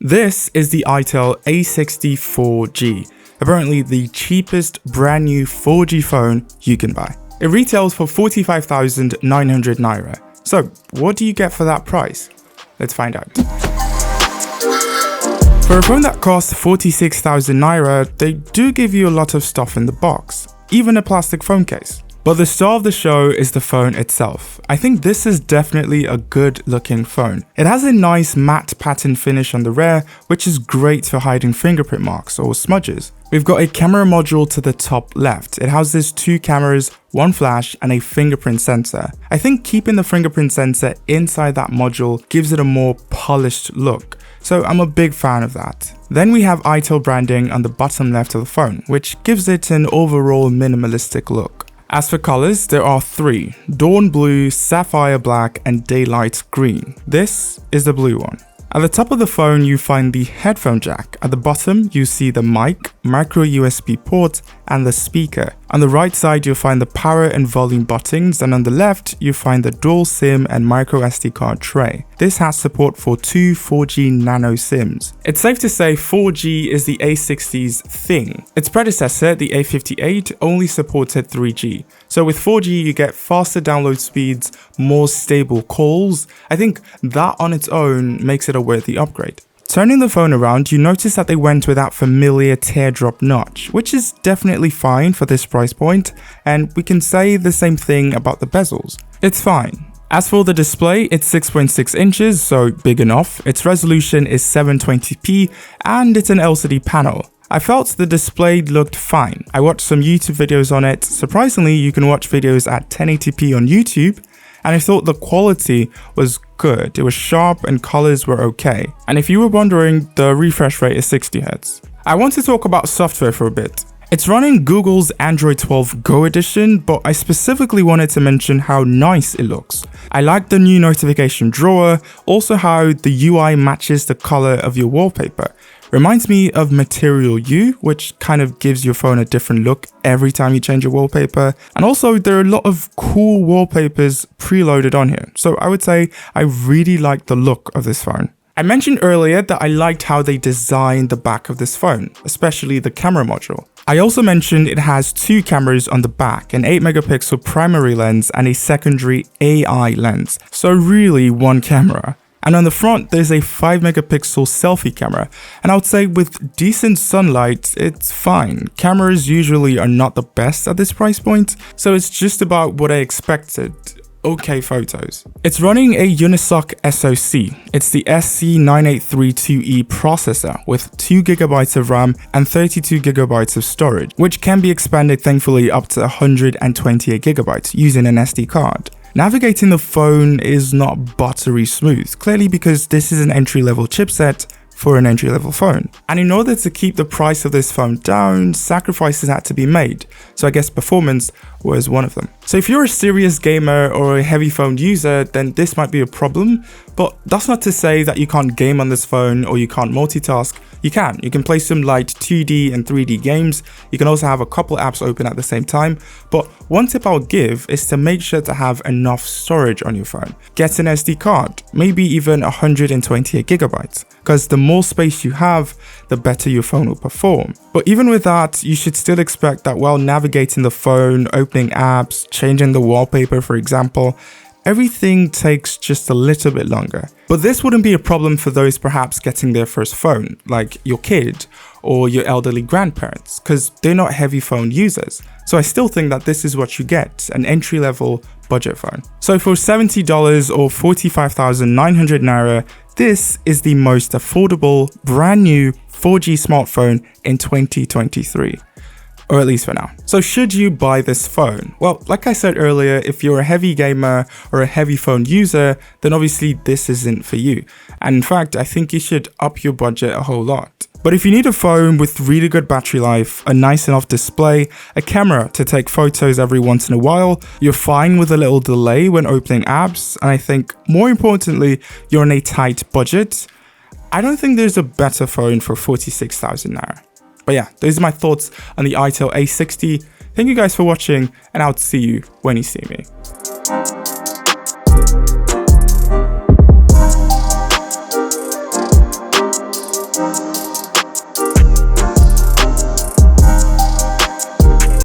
This is the Itel A60 4G, apparently the cheapest brand new 4G phone you can buy. It retails for 45,900 naira. So what do you get for that price? Let's find out. For a phone that costs 46,000 naira, they do give you a lot of stuff in the box, even a plastic phone case. But the star of the show is the phone itself. I think this is definitely a good looking phone. It has a nice matte pattern finish on the rear, which is great for hiding fingerprint marks or smudges. We've got a camera module to the top left. It houses 2 cameras, 1 flash and a fingerprint sensor. I think keeping the fingerprint sensor inside that module gives it a more polished look. So I'm a big fan of that. Then we have Itel branding on the bottom left of the phone, which gives it an overall minimalistic look. As for colors, there are 3: dawn blue, sapphire black and daylight green. This is the blue one. At the top of the phone, you find the headphone jack. At the bottom, you see the mic, micro USB port, and the speaker. On the right side, you'll find the power and volume buttons, and on the left, you find the dual SIM and micro SD card tray. This has support for 2 4G nano SIMs. It's safe to say 4G is the A60's thing. Its predecessor, the A58, only supported 3G. So with 4G, you get faster download speeds, more stable calls. I think that on its own makes it a worthy upgrade. Turning the phone around, you notice that they went with that familiar teardrop notch, which is definitely fine for this price point, and we can say the same thing about the bezels. It's fine. As for the display, it's 6.6 inches, so big enough. Its resolution is 720p, and it's an LCD panel. I felt the display looked fine. I watched some YouTube videos on it. Surprisingly, you can watch videos at 1080p on YouTube, and I thought the quality was good. It was sharp and colors were okay. And if you were wondering, the refresh rate is 60 Hz. I want to talk about software for a bit. It's running Google's Android 12 Go edition, but I specifically wanted to mention how nice it looks. I like the new notification drawer, also how the UI matches the color of your wallpaper. Reminds me of Material U, which kind of gives your phone a different look every time you change your wallpaper. And also there are a lot of cool wallpapers preloaded on here. So I would say I really like the look of this phone. I mentioned earlier that I liked how they designed the back of this phone, especially the camera module. I also mentioned it has 2 cameras on the back, an 8 megapixel primary lens and a secondary AI lens. So really 1 camera. And on the front, there's a 5 megapixel selfie camera. And I would say with decent sunlight, it's fine. Cameras usually are not the best at this price point, so it's just about what I expected. Okay photos. It's running a Unisoc SoC. It's the SC9832E processor with 2GB of RAM and 32GB of storage, which can be expanded thankfully up to 128GB using an SD card. Navigating the phone is not buttery smooth, clearly because this is an entry-level chipset for an entry-level phone. And in order to keep the price of this phone down, sacrifices had to be made. So I guess performance was one of them. So if you're a serious gamer or a heavy phone user, then this might be a problem, but that's not to say that you can't game on this phone or you can't multitask. You can play some light 2D and 3D games. You can also have a couple apps open at the same time. But one tip I'll give is to make sure to have enough storage on your phone. Get an SD card, maybe even 128GB, because the more space you have, the better your phone will perform. But even with that, you should still expect that while navigating the phone, opening apps, changing the wallpaper, for example, everything takes just a little bit longer. But this wouldn't be a problem for those perhaps getting their first phone, like your kid or your elderly grandparents, because they're not heavy phone users. So I still think that this is what you get, an entry-level budget phone. So for $70 or 45,900 naira, this is the most affordable, brand new 4G smartphone in 2023. Or at least for now. So should you buy this phone? Well, like I said earlier, if you're a heavy gamer or a heavy phone user, then obviously this isn't for you. And in fact, I think you should up your budget a whole lot. But if you need a phone with really good battery life, a nice enough display, a camera to take photos every once in a while, you're fine with a little delay when opening apps, and I think more importantly, you're on a tight budget, I don't think there's a better phone for 46,000 naira. But yeah, those are my thoughts on the Itel A60. Thank you guys for watching, and I'll see you when you see me.